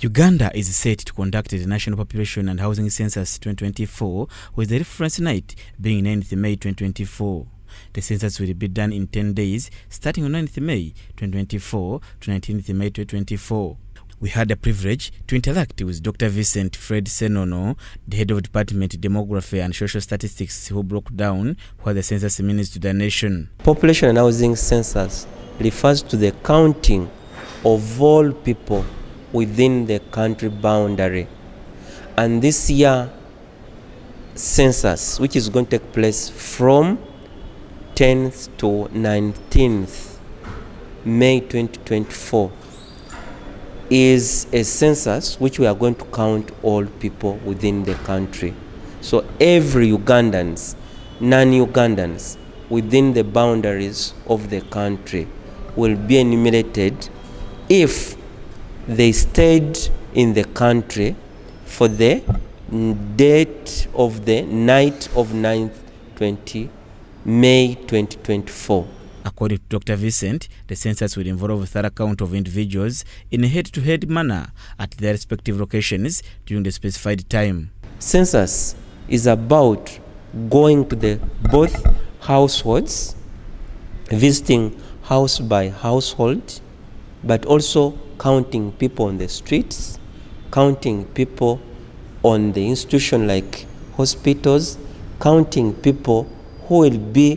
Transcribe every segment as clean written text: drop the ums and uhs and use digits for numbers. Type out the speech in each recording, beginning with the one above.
Uganda is set to conduct the National Population and Housing Census 2024, with the reference night being 9th May 2024. The census will be done in 10 days, starting on 9th May 2024 to 19th May 2024. We had the privilege to interact with Dr. Vincent Fred Senono, the head of Department Demography and Social Statistics, who broke down what the census means to the nation. Population and Housing Census refers to the counting of all people within the country boundary. And this year census, which is going to take place from 10th to 19th May 2024, is a census which we are going to count all people within the country. So every Ugandans, non-Ugandans within the boundaries of the country will be enumerated if they stayed in the country for the date of the night of 9th May 2024. According to Dr. Vincent, the census will involve a thorough count of individuals in a head-to-head manner at their respective locations during the specified time. Census is about going to the both households, visiting house by household, but also counting people on the streets, counting people on the institution like hospitals, counting people who will be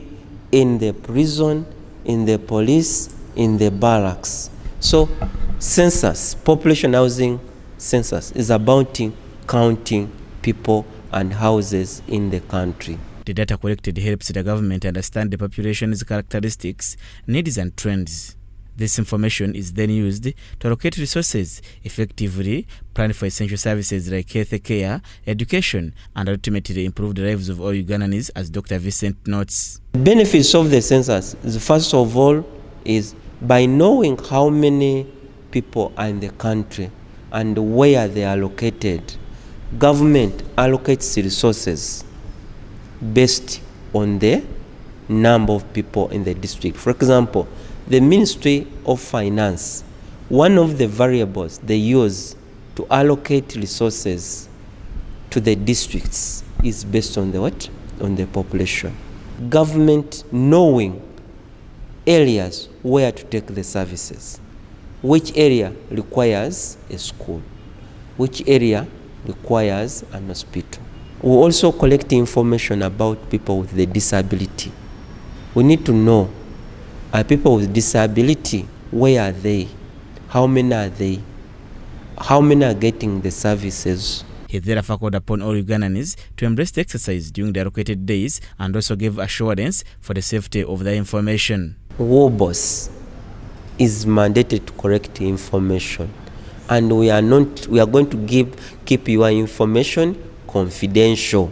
in the prison, in the police, in the barracks. So census, population housing census, is about counting people and houses in the country. The data collected helps the government understand the population's characteristics, needs and trends. This information is then used to allocate resources effectively, plan for essential services like health care, education, and ultimately improve the lives of all Ugandans, as Dr. Vincent notes. The benefits of the census is, first of all, is by knowing how many people are in the country and where they are located, government allocates resources based on the number of people in the district. For example, the Ministry of Finance, one of the variables they use to allocate resources to the districts is based on the what? On the population. Government knowing areas where to take the services, which area requires a school, which area requires an hospital. We also collect information about people with the disability. We need to know, are people with disability, where are they? How many are they? How many are getting the services? He therefore called upon all Ugandans to embrace the exercise during the allocated days and also gave assurance for the safety of the information. WOBOS is mandated to collect information, and we are going to keep your information confidential.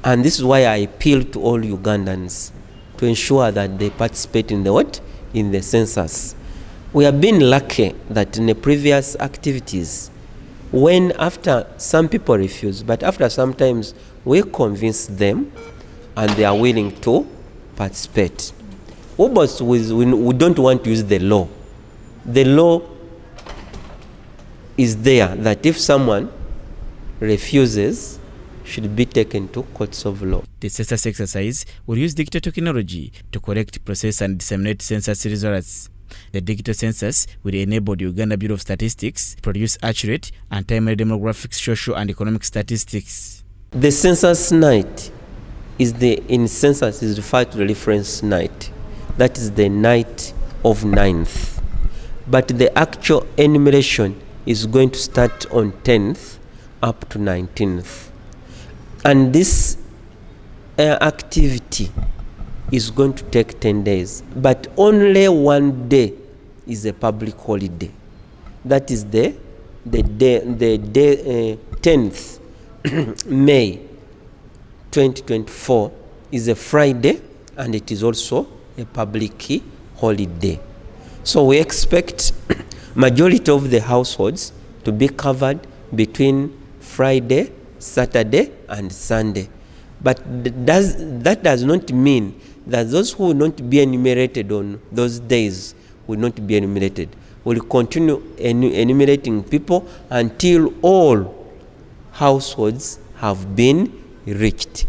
And this is why I appeal to all Ugandans to ensure that they participate in the census. We have been lucky that in the previous activities, when after some people refuse, but after sometimes we convince them and they are willing to participate. But we don't want to use the law. The law is there that if someone refuses, should be taken to courts of law. The census exercise will use digital technology to collect, process, and disseminate census results. The digital census will enable the Uganda Bureau of Statistics to produce accurate and timely demographic, social, and economic statistics. The census night in census is referred to the reference night. That is the night of 9th. But the actual enumeration is going to start on 10th up to 19th. And this activity is going to take 10 days, but only one day is a public holiday. That is the day 10th May 2024 is a Friday, and it is also a public holiday. So we expect majority of the households to be covered between Friday, Saturday and Sunday. But that does not mean that those who will not be enumerated on those days will not be enumerated. will continue enumerating people until all households have been reached.